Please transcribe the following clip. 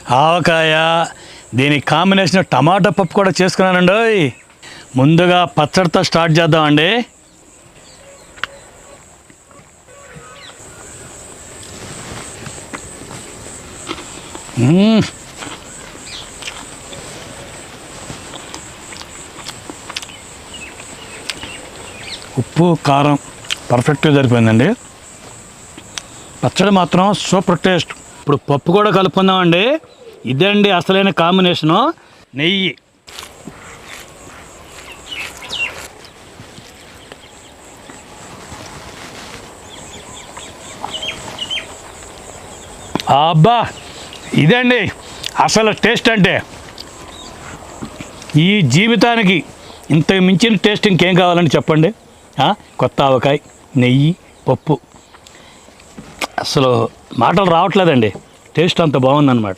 ఆవకాయ దీనికి కాంబినేషన్ టమాటా పప్పు కూడా చేసుకున్నానండి. ముందుగా పచ్చడితో స్టార్ట్ చేద్దామండి. ఉప్పు కారం పర్ఫెక్ట్గా సరిపోయిందండి. పచ్చడి మాత్రం సూపర్ టేస్ట్. ఇప్పుడు పప్పు కూడా కలుపుకుందామండి. ఇదండి అసలైన కాంబినేషను. నెయ్యి, అబ్బా ఇదండి అసలు టేస్ట్ అంటే. ఈ జీవితానికి ఇంత మించిన టేస్ట్ ఇంకేం కావాలని చెప్పండి. కొత్త ఆవకాయ, నెయ్యి, పప్పు, అసలు మాటలు రావట్లేదండి. టేస్ట్ అంత బాగుందన్నమాట.